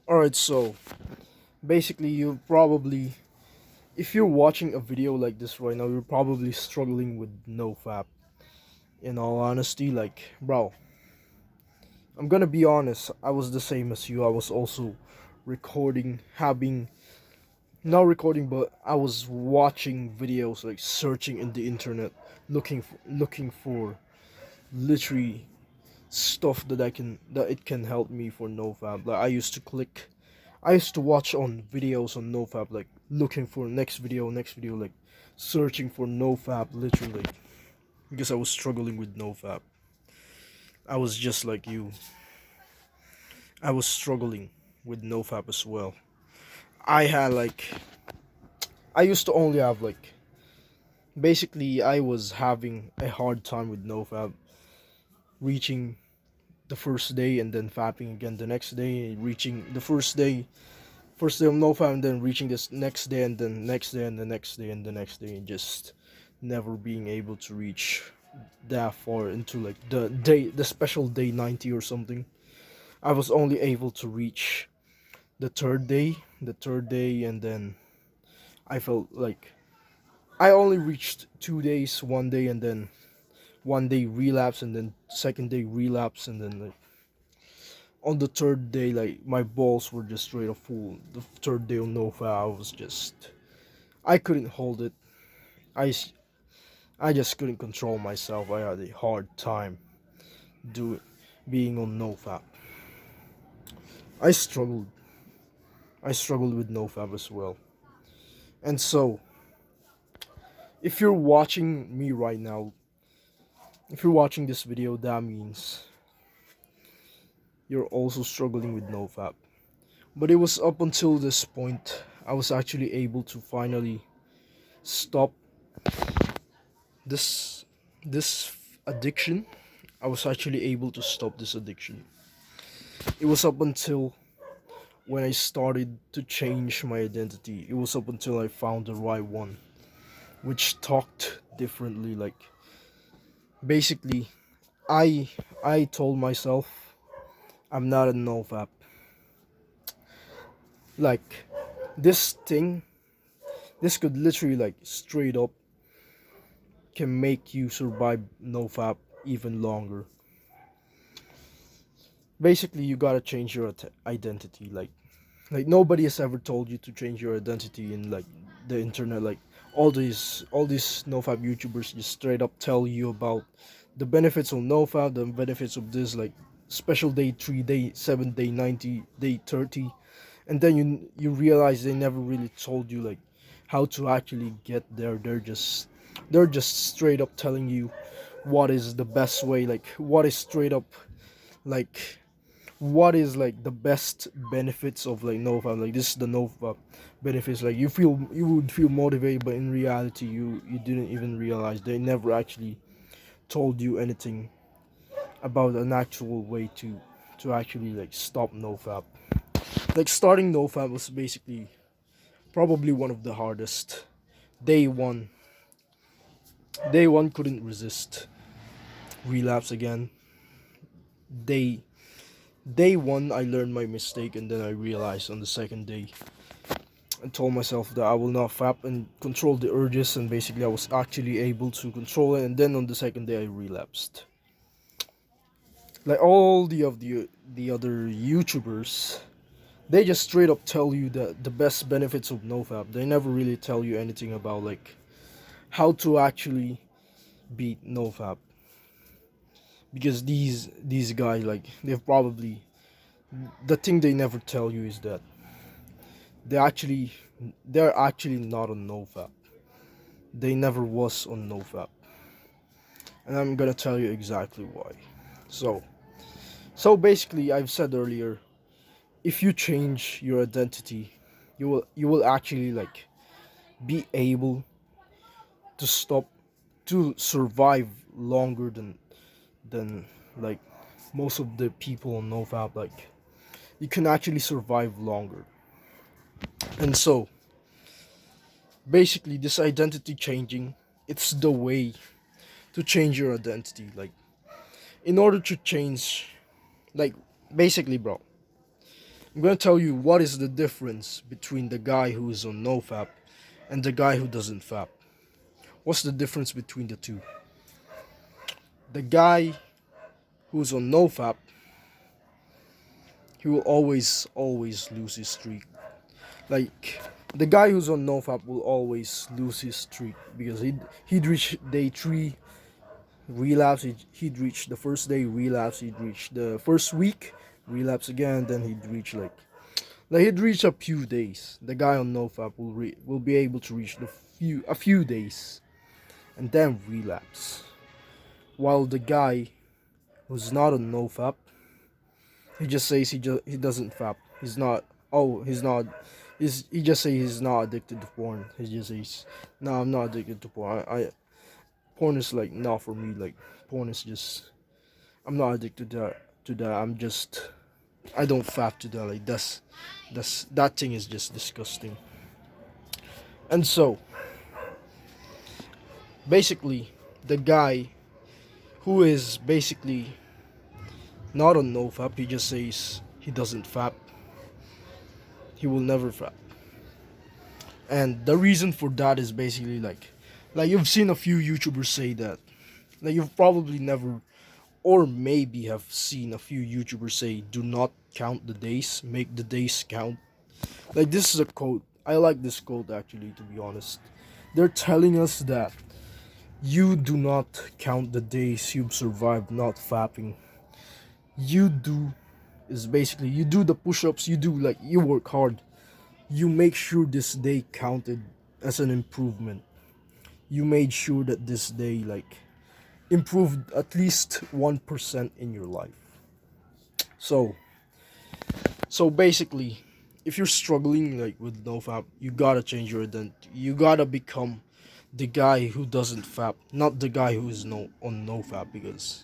Alright, so basically, you probably, if you're watching a video like this right now, you're probably struggling with NoFap. In all honesty, like, bro, I'm gonna be honest, I was the same as you. I was also recording, not recording, but I was watching videos, like searching in the internet, looking for literally stuff that it can help me for NoFap. Like I used to watch on videos on NoFap, like looking for next video, like searching for NoFap, literally, because I was struggling with NoFap. I was just like you. I was struggling with NoFap as well. I had like, I used to only have like, basically, I was having a hard time with NoFap, reaching the first day and then fapping again the next day, reaching the first day of NoFap, and then reaching this next day, and then next day, and the next day, and the next day, and just never being able to reach that far into like the special day 90 or something. I was only able to reach the third day, and then I felt like I only reached 2 days, one day, and then one day relapse, and then second day relapse, and then like on the third day, like my balls were just straight up full. The third day of NoFap, I was just, I couldn't hold it. I, s- I just couldn't control myself. I had a hard time do being on NoFap. I struggled. I struggled with NoFap as well. And so, if you're watching me right now, if you're watching this video, that means you're also struggling with NoFap. But it was up until this point I was actually able to finally stop this this addiction. I was actually able to stop this addiction. It was up until when I started to change my identity. It was up until I found the right one, which talked differently. Like basically, I I told myself I'm not a NoFap. Like this thing, this could literally like straight up can make you survive NoFap even longer. Basically, you gotta change your identity. Like nobody has ever told you to change your identity in like the internet. Like all these NoFap YouTubers just straight up tell you about the benefits of NoFap, the benefits of this like special day 3 day 7 day 90 day 30, and then you realize they never really told you like how to actually get there. They're just straight up telling you what is the best way, like what is straight up like what is like the best benefits of like NoFap. Like this is the NoFap benefits. Like you would feel motivated, but in reality you didn't even realize they never actually told you anything about an actual way to actually like stop NoFap. Like starting NoFap was basically probably one of the hardest. Day one, day one couldn't resist relapse again. Day day one I learned my mistake, and then I realized on the second day and told myself that I will not fap and control the urges, and basically I was actually able to control it, and then on the second day I relapsed. Like all the other YouTubers, they just straight up tell you that the best benefits of NoFap. They never really tell you anything about like how to actually beat NoFap, because these guys, like they've probably, the thing they never tell you is that they actually they're actually not on NoFap. They never was on NoFap, and I'm gonna tell you exactly why. So, so basically, I've said earlier, if you change your identity, you will actually like be able to stop to survive longer than like most of the people on NoFap. Like you can actually survive longer, and so basically, this identity changing, it's the way to change your identity. Like in order to change, like basically, bro, I'm gonna tell you what is the difference between the guy who is on NoFap and the guy who doesn't fap. What's the difference between the two? The guy who's on NoFap, he will always lose his streak. Like the guy who's on NoFap will always lose his streak because he'd reach day 3 relapse, he'd reach the first day relapse, he'd reach the first week relapse again, then he'd reach like he'd reach a few days. The guy on NoFap will be able to reach a few days and then relapse, while the guy who's not on NoFap, he just says he doesn't fap. He's not. Oh, he's not. He just says he's not addicted to porn. He just says, "No, I'm not addicted to porn. Porn is like not for me. Like porn is just. I'm not addicted to that. I'm just. I don't fap to that. Like that thing is just disgusting." And so, basically, the guy who is basically not on NoFap, he just says he doesn't fap. He will never fap. And the reason for that is basically like you've seen a few YouTubers say that. Like you've probably never or maybe have seen a few YouTubers say do not count the days, make the days count. Like this is a quote. I like this quote actually, to be honest. They're telling us that you do not count the days you've survived not fapping. You do is basically you do the push-ups, you work hard. You make sure this day counted as an improvement. You made sure that this day improved at least 1% in your life. So basically, if you're struggling with no fap, you gotta change your identity. You gotta become the guy who doesn't fap, not the guy who is on no fap, because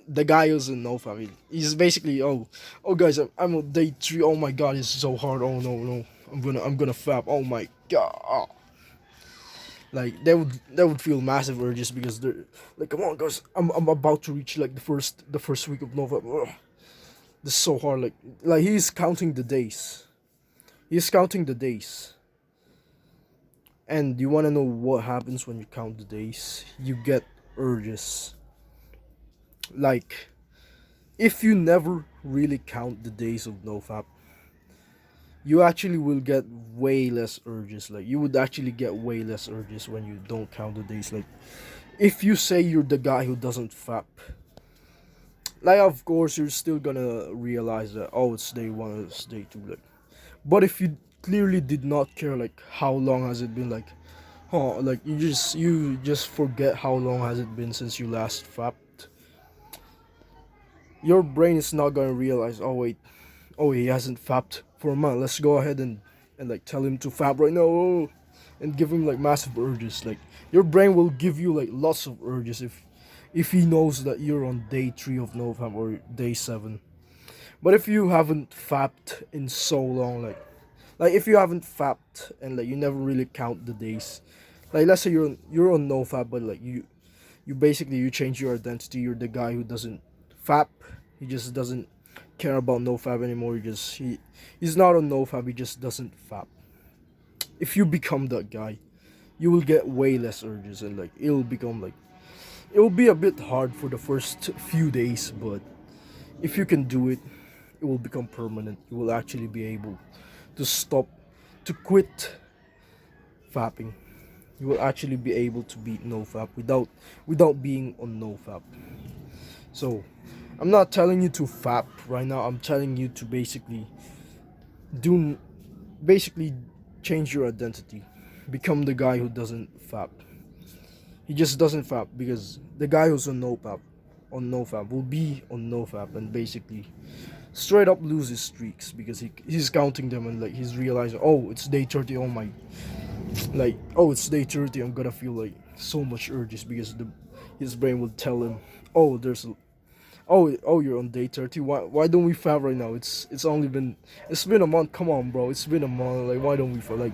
the guy who's in no fap, he's basically oh guys, I'm on day 3. Oh my god, it's so hard. Oh no, I'm gonna fap. Oh my god. Like they would feel massive urges because they're like, come on guys, I'm about to reach the first week of November. Ugh, this is so hard. Like he's counting the days. He's counting the days. And you wanna know what happens when you count the days? You get urges. Like if you never really count the days of NoFap, you actually will get way less urges. Like you would actually get way less urges when you don't count the days. Like if you say you're the guy who doesn't fap, like of course you're still gonna realize that it's day 1 or it's day 2. But if you clearly did not care how long has it been, you just forget how long has it been since you last fapped, your brain is not gonna realize, oh wait, he hasn't fapped for a month. Let's go ahead and tell him to fap right now, and give him massive urges. Like your brain will give you lots of urges if he knows that you're on day 3 of NoFap or day 7. But if you haven't fapped in so long, like if you haven't fapped and you never really count the days, like let's say you're on NoFap, but you basically you change your identity. You're the guy who doesn't fap. He just doesn't care about NoFap anymore. He's not on NoFap. He just doesn't fap. If you become that guy, you will get way less urges, and it will be a bit hard for the first few days, but if you can do it, it will become permanent. You will actually be able to quit fapping. You will actually be able to beat NoFap without being on NoFap. So, I'm not telling you to fap right now. I'm telling you to basically change your identity. Become the guy who doesn't fap. He just doesn't fap because the guy who's on NoFap will be on NoFap and basically straight up lose his streaks because he's counting them, and he's realizing, it's day 30. Oh my, it's day 30. I'm gonna feel so much urges because his brain will tell him, you're on day 30. Why don't we fap right now? It's been a month. Come on, bro. It's been a month. Why don't we fap?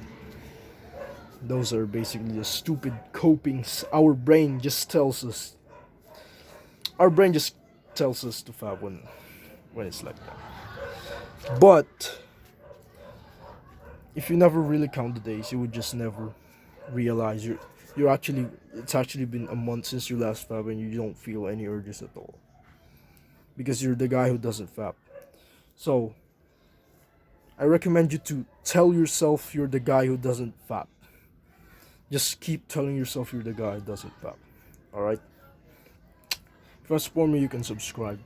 Those are basically the stupid copings. Our brain just tells us to fap when it's like that. But if you never really count the days, you would just never realize you're actually it's actually been a month since you last fab and you don't feel any urges at all because you're the guy who doesn't fap. So I recommend you to tell yourself you're the guy who doesn't fap. Just keep telling yourself you're the guy who doesn't fap. All right. If you want to support me, you can subscribe.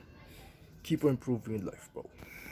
Keep on improving in life, bro.